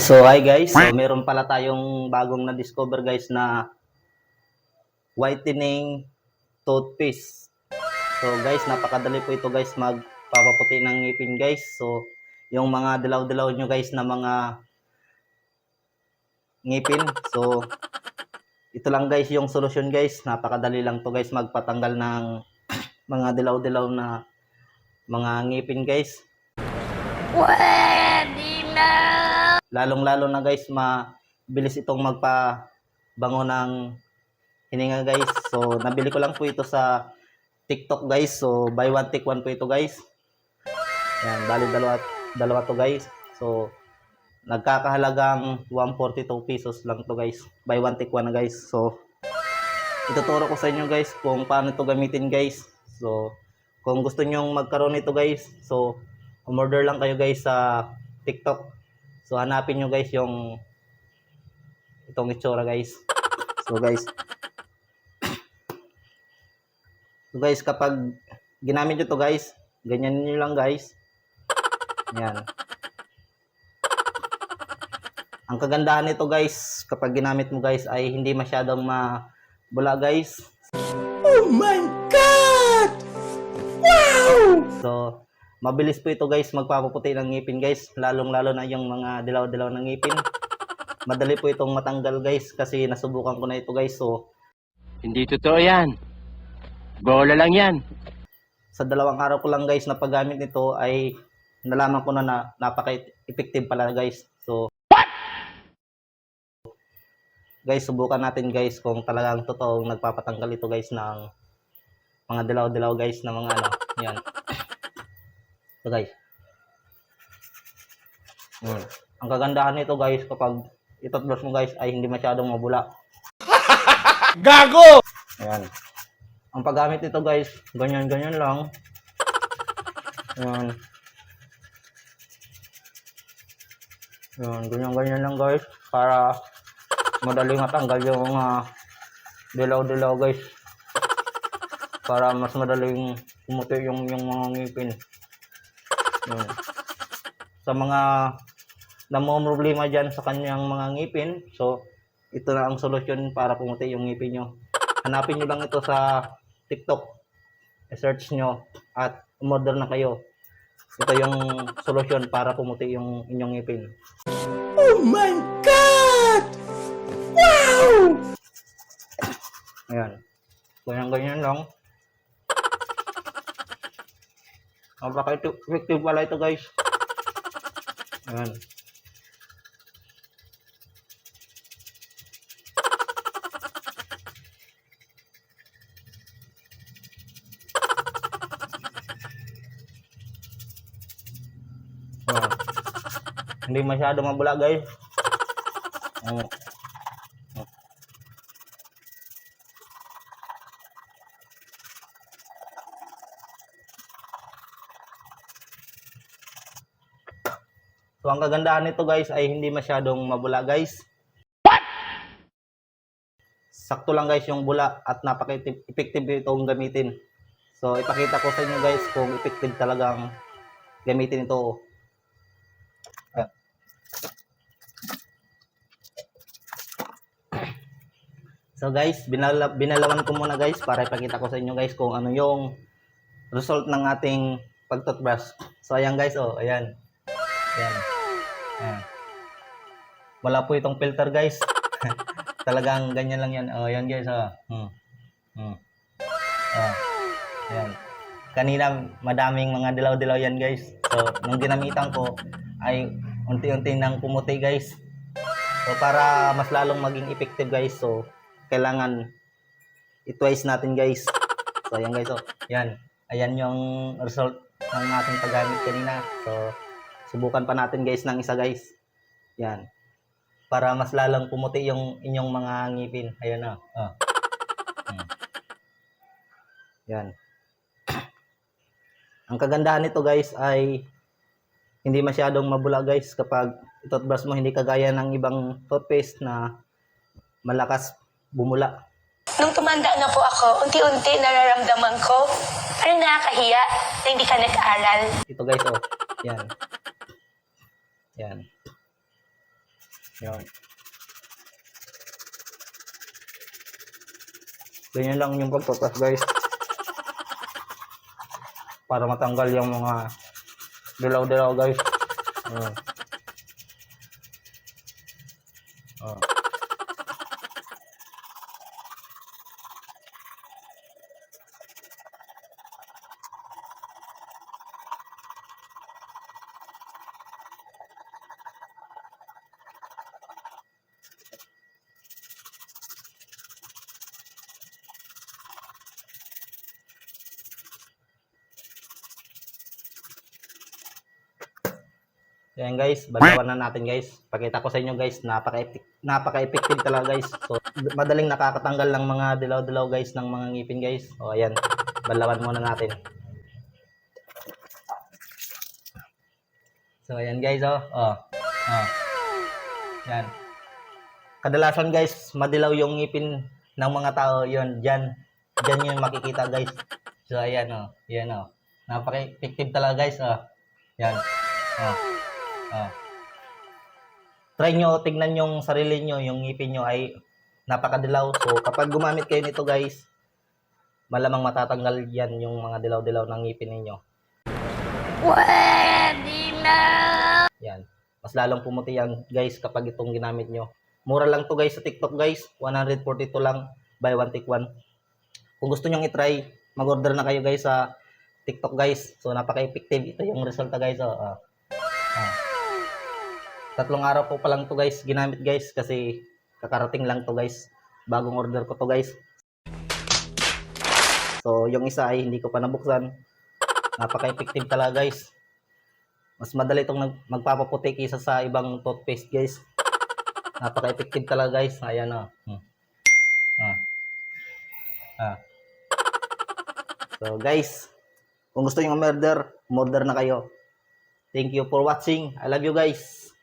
So hi guys, so meron pala tayong bagong na-discover guys na whitening toothpaste. So guys, napakadali po ito guys magpapaputi ng ngipin guys. So yung mga dilaw-dilaw nyo guys na mga ngipin. So ito lang guys yung solusyon guys. Napakadali lang to guys magpatanggal ng mga dilaw-dilaw na mga ngipin guys. Pwede na! Lalong-lalo na guys, mabilis itong magpabango ng hininga guys. So, nabili ko lang po ito sa TikTok guys. So, buy one take one po ito guys. Yan, bali dalawa to guys. So, nagkakahalagang 142 pesos lang to guys. Buy one take one na guys. So, ituturo ko sa inyo guys kung paano ito gamitin guys. So, kung gusto nyong magkaroon nito guys, so, umorder lang kayo guys sa TikTok. So, hanapin nyo guys yung itong itsura guys. So guys, kapag ginamit nyo to guys, ganyan nyo lang guys. Yan. Ang kagandahan nito guys, kapag ginamit mo guys, ay hindi masyadong mabula guys. Oh my God! Wow! So, mabilis po ito guys magpapaputi ng ngipin guys, lalong-lalo na yung mga dilaw-dilaw ng ngipin. Madali po itong matanggal guys kasi nasubukan ko na ito guys. So, hindi totoo yan. Bola lang yan. sa 2 araw ko lang guys na paggamit nito ay nalaman ko na napaka-effective pala guys. So, guys, subukan natin guys kung talagang totoong nagpapatanggal ito guys ng mga dilaw-dilaw guys na mga ano, yan. So guys. Ang kagandahan nito guys kapag itotbrush mo guys ay hindi masyadong mabula. Gago! Ayan. Ang paggamit nito guys, ganyan-ganyan lang. Ayan. Ayan, ganyan-ganyan lang guys para madaling matanggal yung mga dilaw-dilaw guys. Para mas madaling pumuti yung mga ngipin. Ayan. Sa mga namomroblema dyan sa kanyang mga ngipin, so ito na ang solusyon para pumuti yung ngipin nyo. Hanapin nyo lang ito sa TikTok, search nyo at umorder na kayo. Ito yung solusyon para pumuti yung inyong ngipin. Oh my God! Wow! Ayan, ganyan-ganyan lang. Napaka-effective pala ito guys. Ayan. Ayan. Hindi masyado mabula guys. Ayan. So, ang kagandahan nito guys ay hindi masyadong mabula guys. Sakto lang guys yung bula at napaka-effective itong gamitin. So, ipakita ko sa inyo guys kung effective talagang gamitin ito. Ayan. So guys, binalawan ko muna guys para ipakita ko sa inyo guys kung ano yung result ng ating pag-toothbrush. So, ayan guys, oh, ayan. Ayan. Ayan. Wala po itong filter guys. Talagang ganyan lang yan. Oh, yan guys. Oh. Ayan. Kanina madaming mga dilaw-dilaw yan guys. So, nung ginamitan ko ay unti-unti nang pumuti guys. So, para mas lalong maging effective guys. So, kailangan i-twice natin guys. So, ayan guys. Oh. Yan. Ayan yung result ng ating paggamit kanina. So, subukan pa natin guys ng isa guys. Yan. Para mas lalong pumuti yung inyong mga ngipin. Ayan na. Oh. Yan. Ang kagandahan nito guys ay hindi masyadong mabula guys kapag itoothbrush mo, hindi kagaya ng ibang toothpaste na malakas bumula. Nung tumanda na po ako, unti-unti nararamdaman ko, parang nakakahiya na hindi ka nag-aral. Ito guys, oh. Yan. Yan. Yan. Ganyan lang yung pagpapas guys. Para matanggal yung mga dilaw-dilaw guys. Ayan. Oh. Yan guys, baliwan na natin guys. Pakita ko sa inyo guys, napaka-effective talaga guys. So, madaling nakakatanggal ng mga dilaw-dilaw guys ng mga ngipin guys. O ayan, balawan muna natin. So ayan guys, Yan. Kadalasan guys, madilaw yung ngipin ng mga tao, yun, diyan yung makikita guys. So ayan yan napaka-effective talaga guys, Yan. Try nyo, tignan yung sarili nyo, yung ngipin nyo ay napakadilaw. So, kapag gumamit kayo nito guys, malamang matatanggal yan yung mga dilaw-dilaw ng ngipin ninyo. Pwede na! Yan. Mas lalong pumuti yan guys kapag itong ginamit nyo. Mura lang to guys sa TikTok guys. 142 lang, buy one take one. Kung gusto nyo i-try, mag-order na kayo guys sa TikTok guys. So, napaka-effective. Ito yung resulta guys. 3 araw po pa lang to guys ginamit guys kasi kakarating lang to guys, bagong order ko to guys. So yung isa ay hindi ko pa nabuksan. Napaka-effective talaga guys, mas madali itong magpapaputi kaysa sa ibang toothpaste guys. Napaka-effective talaga guys. Ayan So guys, kung gusto nyo umorder na kayo. Thank you for watching. I love you guys.